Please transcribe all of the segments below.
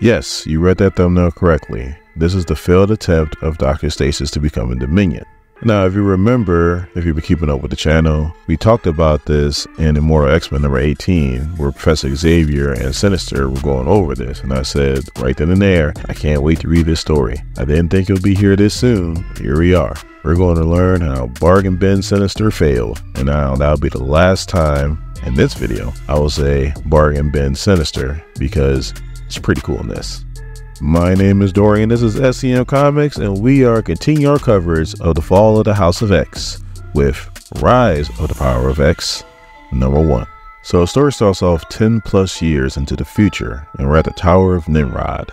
Yes, you read that thumbnail correctly. This is the failed attempt of Dr. Stasis to become a Dominion. Now, if you remember, if you've been keeping up with the channel, we talked about this in Immortal X-Men number 18, where Professor Xavier and Sinister were going over this. And I said right then and there, I can't wait to read this story. I didn't think you'll be here this soon. Here we are. We're going to learn how Bargain Bin Sinister failed. And now that'll be the last time in this video I will say Bargain Bin Sinister, because it's pretty cool in this. My name is Dorian, this is SCM Comics, and we are continuing our coverage of the Fall of the House of X with Rise of the Power of X number 1. So the story starts off 10 plus years into the future, and we're at the Tower of Nimrod.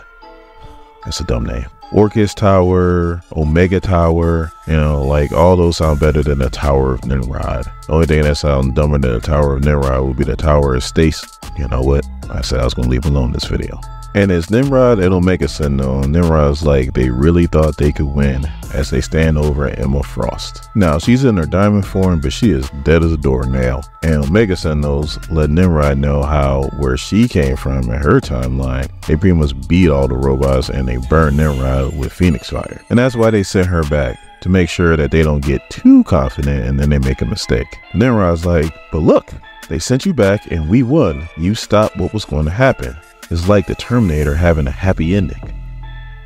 That's a dumb name. Orchis Tower, Omega Tower, you know, like all those sound better than the Tower of Nimrod. The only thing that sounds dumber than the Tower of Nimrod would be the Tower of Stasis. You know what? I said I was going to leave alone this video. And it's Nimrod and Omega Sentinel. Nimrod's like they really thought they could win as they stand over at Emma Frost. Now, she's in her diamond form, but she is dead as a doornail. And Omega Sentinels let Nimrod know how where she came from in her timeline, they pretty much beat all the robots and they burned Nimrod with Phoenix Fire. And that's why they sent her back, to make sure that they don't get too confident and then they make a mistake. Nimrod's like, but look, they sent you back and we won. You stopped what was going to happen. It's like the Terminator having a happy ending.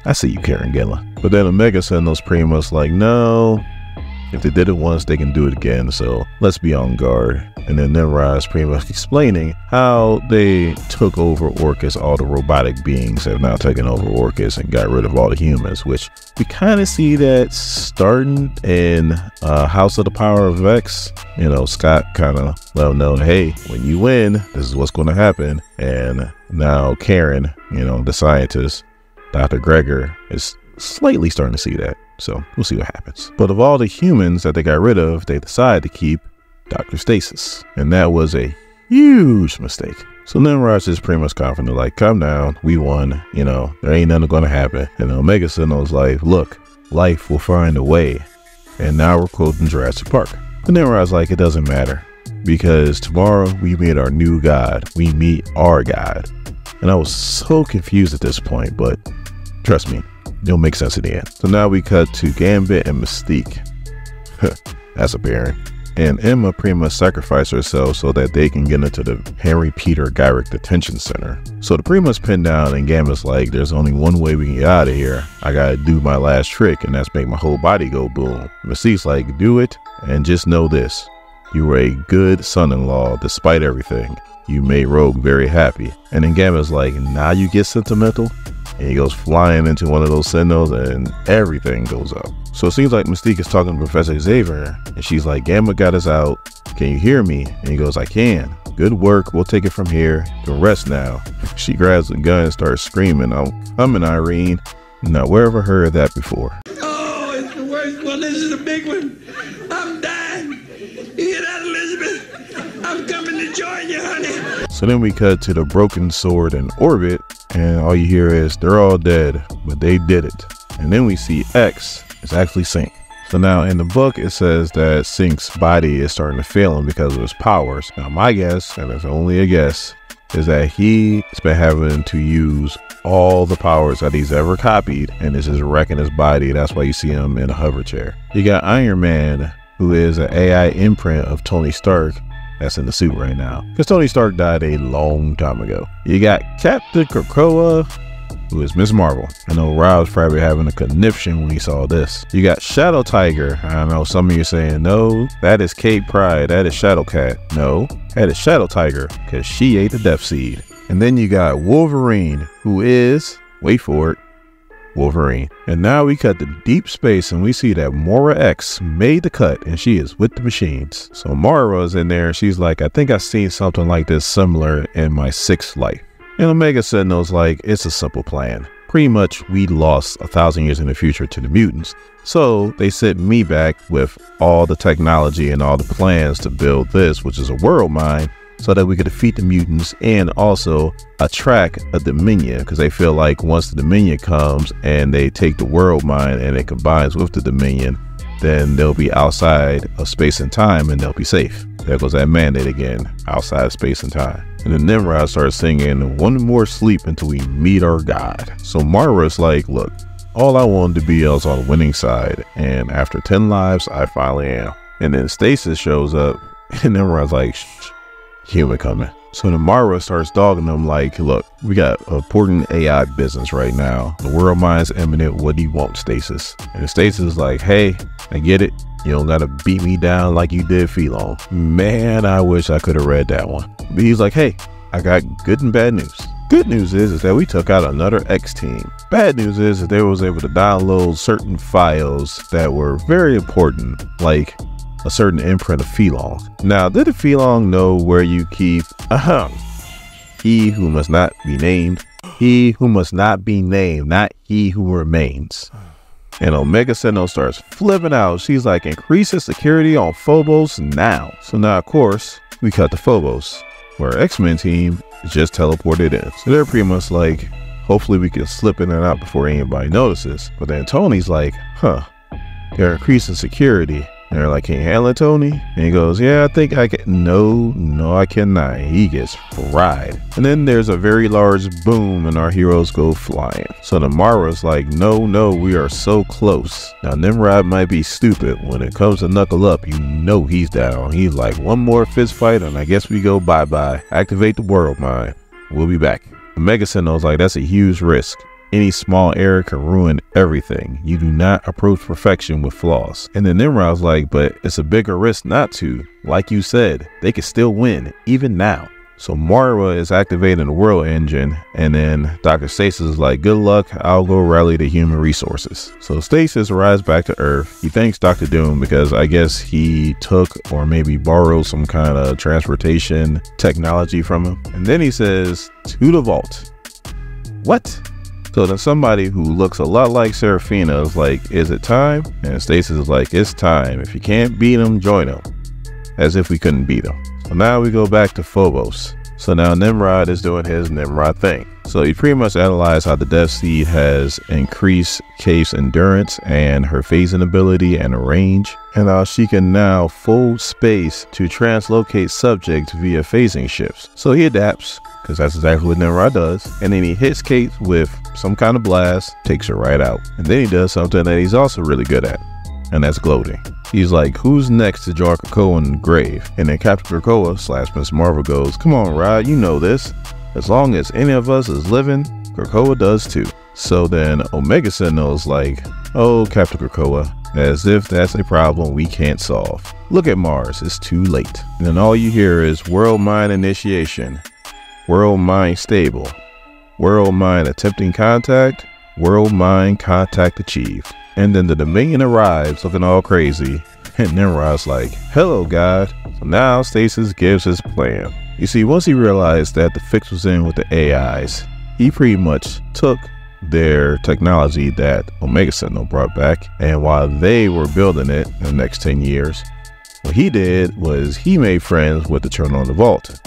I see you, Kieron Gillen. But then Omega Sentinel's pretty much like, no, if they did it once, they can do it again, so let's be on guard. And then Nimrod's pretty much explaining how they took over Orchis. All the robotic beings have now taken over Orchis and got rid of all the humans, which we kind of see that starting in House of the Power of X. You know, Scott kind of let them know, hey, when you win, this is what's going to happen. And now Karen, you know, the scientist, Dr. Gregor, is slightly starting to see that. So we'll see what happens. But of all the humans that they got rid of, they decided to keep Dr. Stasis. And that was a huge mistake. So Nimrod's just pretty much confident, like, calm down, we won, you know, there ain't nothing gonna happen. And Omega Sentinel's like, look, life will find a way. And now we're quoting Jurassic Park. And Nimrod's like, it doesn't matter, because tomorrow we meet our new god. We meet our god. And I was so confused at this point, but trust me, it'll make sense at the end. So now we cut to Gambit and Mystique. That's apparent. And Emma pretty much sacrificed herself so that they can get into the Henry Peter Gyrick Detention Center. So they're pretty much pinned down, and Gambit's like, there's only one way we can get out of here. I gotta do my last trick, and that's make my whole body go boom. Mystique's like, do it, and just know this. You were a good son-in-law despite everything. You made Rogue very happy. And then Gambit's like, now you get sentimental? And he goes flying into one of those Sentinels and everything goes up. So it seems like Mystique is talking to Professor Xavier and she's like, Gambit got us out. Can you hear me? And he goes, I can. Good work. We'll take it from here. You can rest now. She grabs the gun and starts screaming. I'm an Irene. Now, where have I heard that before? Oh, it's the worst one. This is a big one. I'm dying. You hear that, Elizabeth? I'm coming to join you, honey. So then we cut to the broken sword in orbit, and all you hear is they're all dead, but they did it. And then we see X is actually Synch. So now in the book it says that Synch's body is starting to fail him because of his powers. Now my guess, and it's only a guess, is that he's been having to use all the powers that he's ever copied, and it's just wrecking his body. That's why you see him in a hover chair. You got Iron Man, who is an AI imprint of Tony Stark, that's in the suit right now, because Tony Stark died a long time ago. You got Captain Krakoa, who is Miss Marvel. I know Rob's probably having a conniption when he saw this. You got Shadow Tiger. I know some of you are saying, no, that is Kate Pride, that is Shadow Cat. No, that is Shadow Tiger, because she ate the Death Seed. And then you got Wolverine, who is, wait for it, Wolverine. And now we cut to deep space and we see that Moira X made the cut and she is with the machines. So Moira is in there and she's like, I think I've seen something like this similar in my 6th life. And Omega Sentinel's like, it's a simple plan. Pretty much we lost 1,000 years in the future to the mutants. So they sent me back with all the technology and all the plans to build this, which is a world mine, so that we could defeat the mutants and also attract a Dominion, because they feel like once the Dominion comes and they take the world mine and it combines with the Dominion, then they'll be outside of space and time and they'll be safe. there goes that mandate again, outside space and time. And then Nimrod starts singing, one more sleep until we meet our God. So Mara's like, look, all I wanted to be is on the winning side, and after 10 lives, I finally am. And then Stasis shows up, and Nimrod's like, shh, human coming. So then Mara starts dogging them like, look, we got important AI business right now. The world mind's imminent. What do you want, Stasis? And Stasis is like, hey, I get it. You don't gotta beat me down like you did Phelon. Man, I wish I could have read that one. But he's like, hey, I got good and bad news. Good news is that we took out another X team. Bad news is that they was able to download certain files that were very important, like a certain imprint of Phelon. Now, did the Phelon know where you keep he who must not be named? He who must not be named, not he who remains. And Omega Sentinel starts flipping out. She's like, increase the security on Phobos now. So now, of course, we cut to Phobos, where X-Men team just teleported in. So they're pretty much like, hopefully we can slip in and out before anybody notices. But then Tony's like, they're increasing security. And they're like, can you handle it, Tony? And he goes, yeah, I think I can. No, I cannot. He gets fried. And then there's a very large boom and our heroes go flying. So the Mara's like, no, we are so close. Now Nimrod might be stupid. When it comes to knuckle up, you know he's down. He's like, one more fist fight and I guess we go bye-bye. Activate the world mind. We'll be back. Omega Sentinel's like, that's a huge risk. Any small error can ruin everything. You do not approach perfection with flaws. And then Nimrod's like, but it's a bigger risk not to. Like you said, they can still win, even now. So Mara is activating the world engine, and then Dr. Stasis is like, good luck, I'll go rally the human resources. So Stasis arrives back to Earth. He thanks Dr. Doom because I guess he took or maybe borrowed some kind of transportation technology from him. And then he says, to the vault. What? So then somebody who looks a lot like Seraphina is like, is it time? And Stasis is like, it's time. If you can't beat them, join them. As if we couldn't beat them. So now we go back to Phobos. So now Nimrod is doing his Nimrod thing. So he pretty much analyzed how the Death Seed has increased Kate's endurance and her phasing ability and her range. And how she can now fold space to translocate subjects via phasing shifts. So he adapts, because that's exactly what Nimrod does. And then he hits Kate with some kind of blast, takes her right out. And then he does something that he's also really good at, and that's gloating. He's like, who's next to jar Krakoa in the grave? And then Captain Krakoa / Miss Marvel goes, come on, Rod, you know this. As long as any of us is living, Krakoa does too. So then Omega Sentinel is like, oh, Captain Krakoa, as if that's a problem we can't solve. Look at Mars, it's too late. And then all you hear is world mind initiation, world mind stable, world mind attempting contact, world mind contact achieved. And then the Dominion arrives looking all crazy, and Nimrod's like, hello God. So now Stasis gives his plan. You see, once he realized that the fix was in with the AIs, he pretty much took their technology that Omega Sentinel brought back, and while they were building it in the next 10 years, what he did was he made friends with the Children of the Vault.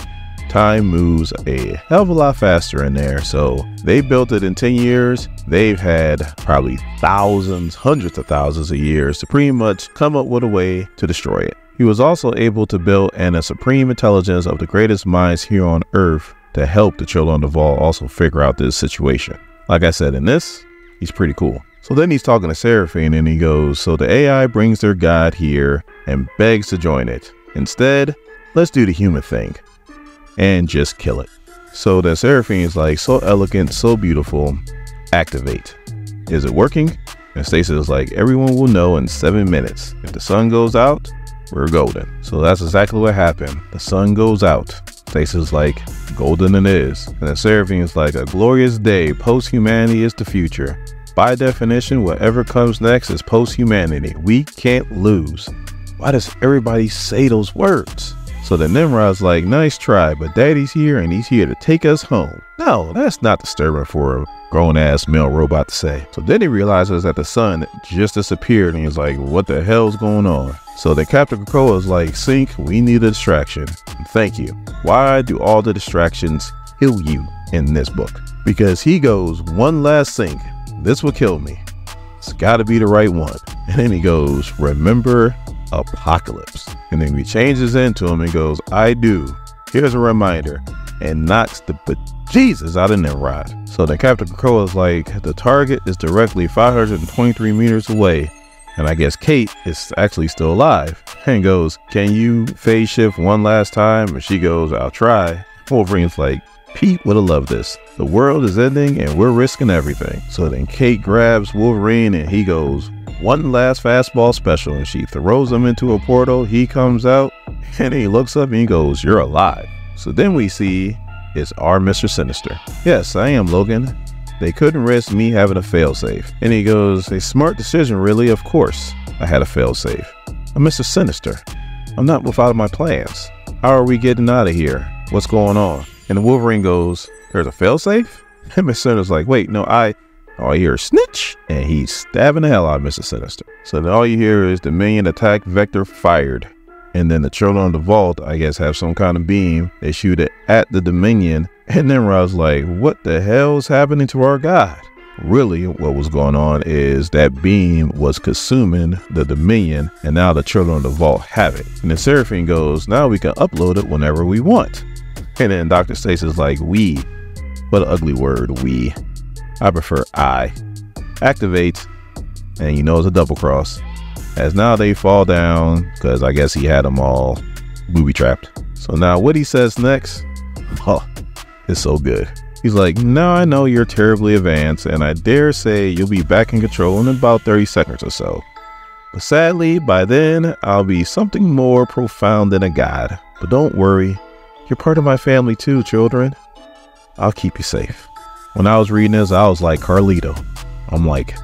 Time moves a hell of a lot faster in there, so they built it in 10 years. They've had probably thousands, hundreds of thousands of years to pretty much come up with a way to destroy it. He was also able to build a supreme intelligence of the greatest minds here on Earth to help the Children of the Vault also figure out this situation. Like I said, in this, he's pretty cool. So then he's talking to Seraphine and he goes, so the AI brings their god here and begs to join it. Instead, let's do the human thing and just kill it. So then Seraphine is like, so elegant, so beautiful, activate. Is it working? And Stasis is like, everyone will know in 7 minutes. If the sun goes out, we're golden. So that's exactly what happened. The sun goes out. Stasis is like, golden it is. And then Seraphine is like, a glorious day. Post-humanity is the future. By definition, whatever comes next is post-humanity. We can't lose. Why does everybody say those words? So then Nimrod's like, nice try, but daddy's here and he's here to take us home. No, that's not disturbing for a grown-ass male robot to say. So then he realizes that the sun just disappeared and he's like, what the hell's going on? So then Captain Krakoa is like, Sync, we need a distraction. Thank you. Why do all the distractions kill you in this book? Because he goes, one last Sync. This will kill me. It's gotta be the right one. And then he goes, remember Apocalypse. And then he changes into him and goes, I do. Here's a reminder. And knocks the bejesus out of Nimrod. So then Captain Krakoa is like, the target is directly 523 meters away. And I guess Kate is actually still alive. And goes, can you phase shift one last time? And she goes, I'll try. Wolverine's like, Pete would have loved this. The world is ending and we're risking everything. So then Kate grabs Wolverine and he goes, one last fastball special. And she throws him into a portal. He comes out and he looks up and he goes, you're alive. So then we see it's our Mr. Sinister. Yes, I am Logan. They couldn't risk me having a failsafe. And he goes, a smart decision, really, of course. I had a failsafe. I'm Mr. Sinister. I'm not without my plans. How are we getting out of here? What's going on? And the Wolverine goes, there's a failsafe? And Mr. Sinister's like, wait, no, all you hear is snitch. And he's stabbing the hell out of Mr. Sinister. So then all you hear is the minion attack vector fired. And then the children of the vault, I guess, have some kind of beam. They shoot it at the Dominion. And Nimrod's like, what the hell is happening to our god? Really, what was going on is that beam was consuming the Dominion. And now the children of the vault have it. And the Seraphine goes, now we can upload it whenever we want. And then Dr. Stasis is like, we. What an ugly word, we. I prefer I. Activate. And you know it's a double cross. As now they fall down, because I guess he had them all booby trapped. So now what he says next, it's so good. He's like, now I know you're terribly advanced, and I dare say you'll be back in control in about 30 seconds or so. But sadly, by then, I'll be something more profound than a god. But don't worry, you're part of my family too, children. I'll keep you safe. When I was reading this, I was like, Carlito. I'm like,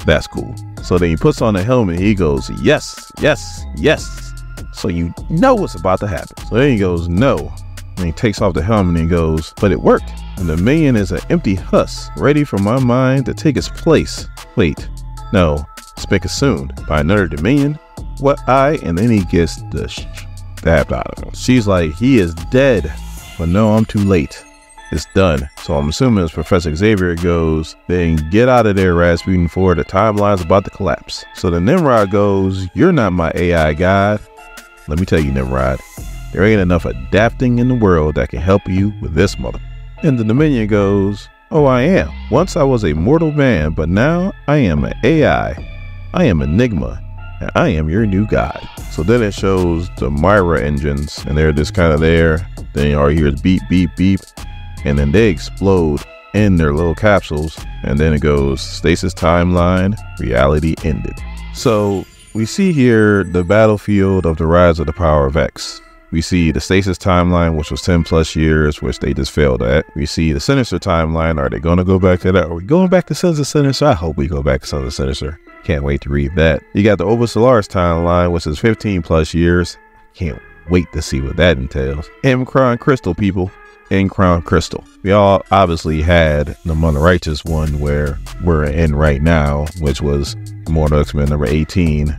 that's cool. So then he puts on the helmet and he goes, yes, yes, yes. So you know what's about to happen. So then he goes, no. And he takes off the helmet and he goes, but it worked. And the minion is an empty husk, ready for my mind to take its place. Wait, no, it's been consumed by another Dominion. What and then he gets the stabbed out of him. She's like, he is dead. But no, I'm too late. It's done. So I'm assuming as Professor Xavier goes, then get out of there, Rasputin, for the timeline's about to collapse. So the Nimrod goes, you're not my AI god. Let me tell you, Nimrod, there ain't enough adapting in the world that can help you with this mother. And the Dominion goes, oh, I am. Once I was a mortal man, but now I am an AI. I am Enigma, and I am your new god. So then it shows the Myra engines, and they're just kind of there. Then all you hear is beep, beep, beep. And then they explode in their little capsules. And then it goes, stasis timeline, reality ended. So we see here the battlefield of the rise of the power of X. We see the stasis timeline, which was 10 plus years, which they just failed at. We see the Sinister timeline. Are they going to go back to that? Are we going back to Sons of Sinister? I hope we go back to Sons of Sinister. Can't wait to read that. You got the Oba Solaris timeline, which is 15 plus years. Can't wait to see what that entails. M-Crown Crystal, people. In Crown Crystal. We all obviously had the Among the Righteous one where we're in right now, which was Immortal X-Men number 18.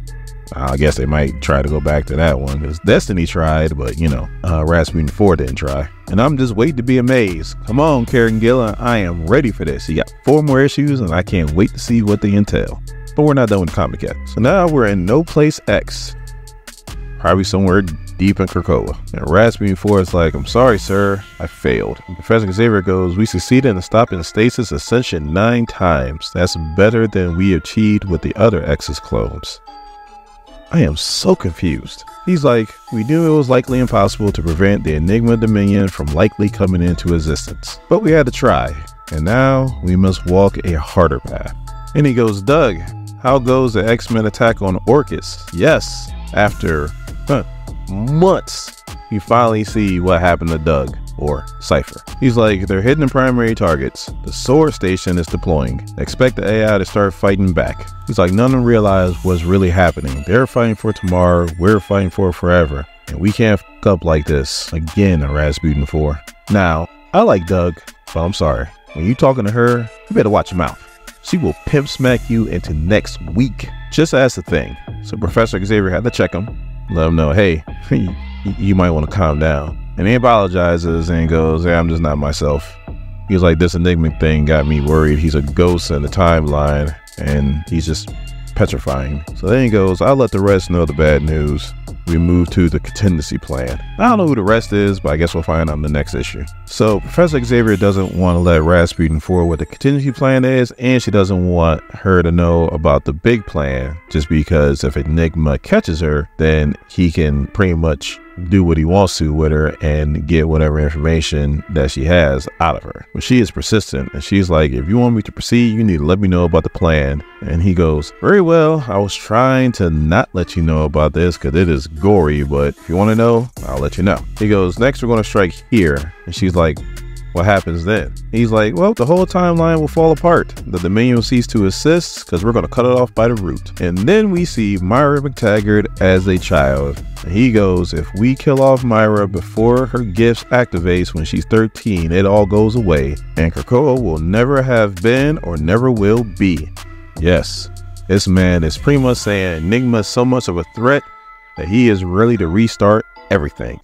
I guess they might try to go back to that one because Destiny tried, but you know, Rasputin 4 didn't try. And I'm just waiting to be amazed. Come on, Kieron Gillen, I am ready for this. You got 4 more issues and I can't wait to see what they entail. But we're not done with the comic yet. So now we're in No Place X. Probably somewhere deep in Krakoa. And Rasputin 4 is like, I'm sorry, sir, I failed. And Professor Xavier goes, we succeeded in stopping Stasis Ascension 9 times. That's better than we achieved with the other X's clones. I am so confused. He's like, we knew it was likely impossible to prevent the Enigma Dominion from likely coming into existence. But we had to try. And now we must walk a harder path. And he goes, Doug, how goes the X-Men attack on Orchis? Yes, after months, you finally see what happened to Doug, or Cypher. He's like, they're hitting the primary targets. The sword station is deploying. Expect the AI to start fighting back. He's like, none of them realize what's really happening. They're fighting for tomorrow, we're fighting for forever. And we can't fuck up like this again in Rasputin 4. Now, I like Doug, but I'm sorry. When you talking to her, you better watch your mouth. She will pimp smack you into next week. Just as the thing. So Professor Xavier had to check him. Let him know, hey, you might want to calm down. And he apologizes and goes, hey, I'm just not myself. He was like, this Enigma thing got me worried. He's a ghost in the timeline and he's just petrifying. So then he goes, I'll let the rest know the bad news. We move to the contingency plan. I don't know who the rest is, but I guess we'll find out in the next issue. So Professor Xavier doesn't want to let Rasputin forward what the contingency plan is, and she doesn't want her to know about the big plan, just because if Enigma catches her, then he can pretty much do what he wants to with her and get whatever information that she has out of her. But she is persistent, and she's like, if you want me to proceed, you need to let me know about the plan. And he goes, very well, I was trying to not let you know about this because it is gory, but if you want to know, I'll let you know. He goes, next we're going to strike here. And she's like, what happens then? He's like, well, the whole timeline will fall apart. The Dominion will cease to assist because we're going to cut it off by the root. And then we see Myra McTaggart as a child. And he goes, if we kill off Myra before her gifts activates when she's 13, it all goes away. And Krakoa will never have been or never will be. Yes, this man is pretty much saying Enigma is so much of a threat that he is ready to restart everything.